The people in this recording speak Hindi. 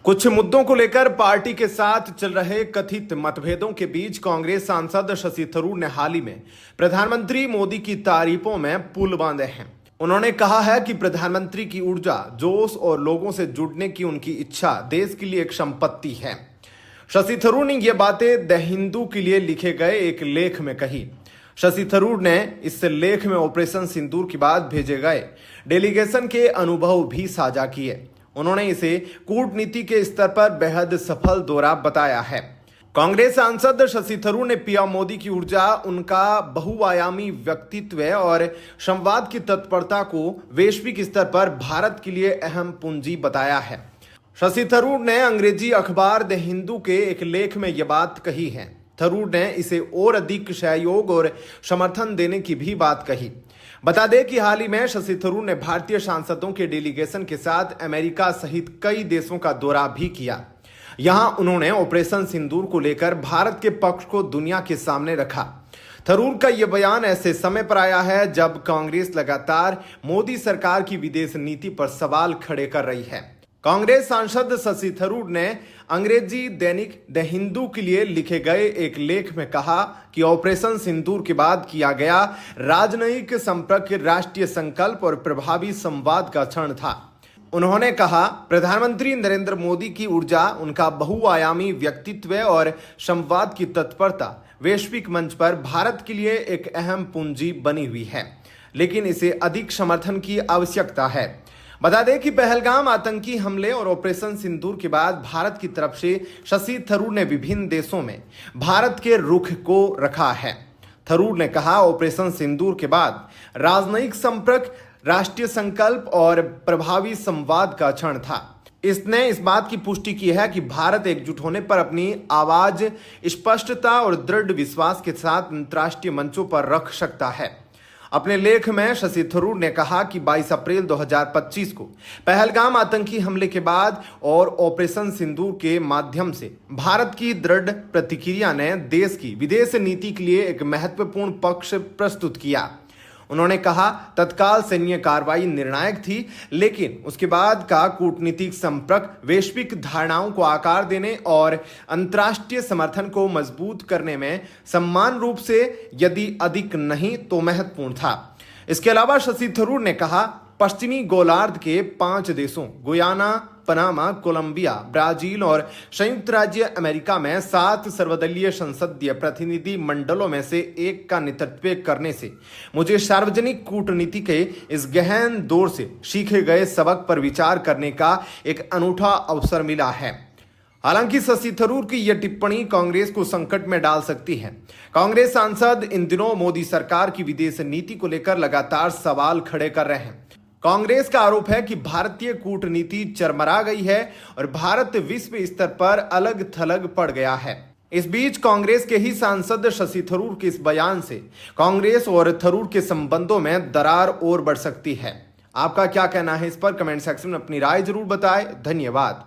कुछ मुद्दों को लेकर पार्टी के साथ चल रहे कथित मतभेदों के बीच कांग्रेस सांसद शशि थरूर ने हाल ही में प्रधानमंत्री मोदी की तारीफों में पुल बांधे हैं। उन्होंने कहा है कि प्रधानमंत्री की ऊर्जा, जोश और लोगों से जुड़ने की उनकी इच्छा देश के लिए एक संपत्ति है। शशि थरूर ने ये बातें द हिंदू के लिए लिखे गए एक लेख में कही। शशि थरूर ने इस लेख में ऑपरेशन सिंदूर के बाद भेजे गए डेलीगेशन के अनुभव भी साझा किए। उन्होंने इसे कूटनीति के स्तर पर बेहद सफल दौरा बताया है। कांग्रेस सांसद शशि थरूर ने पीएम मोदी की ऊर्जा, उनका बहुआयामी व्यक्तित्व और संवाद की तत्परता को वैश्विक स्तर पर भारत के लिए अहम पूंजी बताया है। शशि थरूर ने अंग्रेजी अखबार द हिंदू के एक लेख में यह बात कही है। थरूर ने इसे और अधिक सहयोग और समर्थन देने की भी बात कही। बता दें कि हाल ही में शशि थरूर ने भारतीय सांसदों के डेलीगेशन के साथ अमेरिका सहित कई देशों का दौरा भी किया। यहां उन्होंने ऑपरेशन सिंदूर को लेकर भारत के पक्ष को दुनिया के सामने रखा। थरूर का यह बयान ऐसे समय पर आया है जब कांग्रेस लगातार मोदी सरकार की विदेश नीति पर सवाल खड़े कर रही है। कांग्रेस सांसद शशि थरूर ने अंग्रेजी दैनिक द हिंदू के लिए लिखे गए एक लेख में कहा कि ऑपरेशन सिंदूर के बाद किया गया राजनयिक संपर्क राष्ट्रीय संकल्प और प्रभावी संवाद का क्षण था। उन्होंने कहा, प्रधानमंत्री नरेंद्र मोदी की ऊर्जा, उनका बहुआयामी व्यक्तित्व और संवाद की तत्परता वैश्विक मंच पर भारत के लिए एक अहम पूंजी बनी हुई है, लेकिन इसे अधिक समर्थन की आवश्यकता है। बता दें कि पहलगाम आतंकी हमले और ऑपरेशन सिंदूर के बाद भारत की तरफ से शशि थरूर ने विभिन्न देशों में भारत के रुख को रखा है। थरूर ने कहा, ऑपरेशन सिंदूर के बाद राजनयिक संपर्क, राष्ट्रीय संकल्प और प्रभावी संवाद का क्षण था। इसने इस बात की पुष्टि की है कि भारत एकजुट होने पर अपनी आवाज स्पष्टता और दृढ़ विश्वास के साथ अंतर्राष्ट्रीय मंचों पर रख सकता है। अपने लेख में शशि थरूर ने कहा कि 22 अप्रैल 2025 को पहलगाम आतंकी हमले के बाद और ऑपरेशन सिंदूर के माध्यम से भारत की दृढ़ प्रतिक्रिया ने देश की विदेश नीति के लिए एक महत्वपूर्ण पक्ष प्रस्तुत किया। उन्होंने कहा, तत्काल सैन्य कार्रवाई निर्णायक थी, लेकिन उसके बाद का कूटनीतिक संपर्क वैश्विक धारणाओं को आकार देने और अंतर्राष्ट्रीय समर्थन को मजबूत करने में समान रूप से, यदि अधिक नहीं तो महत्वपूर्ण था। इसके अलावा शशि थरूर ने कहा, पश्चिमी गोलार्ध के 5 देशों गुयाना, पनामा, कोलंबिया, ब्राजील और संयुक्त राज्य अमेरिका में 7 सर्वदलीय संसदीय प्रतिनिधि मंडलों में से एक का नेतृत्व करने से मुझे सार्वजनिक कूटनीति के इस गहन दौर से सीखे गए सबक पर विचार करने का एक अनूठा अवसर मिला है। हालांकि शशि थरूर की यह टिप्पणी कांग्रेस को संकट में डाल सकती है। कांग्रेस सांसद इन दिनों मोदी सरकार की विदेश नीति को लेकर लगातार सवाल खड़े कर रहे हैं। कांग्रेस का आरोप है कि भारतीय कूटनीति चरमरा गई है और भारत विश्व स्तर पर अलग थलग पड़ गया है। इस बीच कांग्रेस के ही सांसद शशि थरूर के इस बयान से कांग्रेस और थरूर के संबंधों में दरार और बढ़ सकती है। आपका क्या कहना है इस पर कमेंट सेक्शन में अपनी राय जरूर बताएं। धन्यवाद।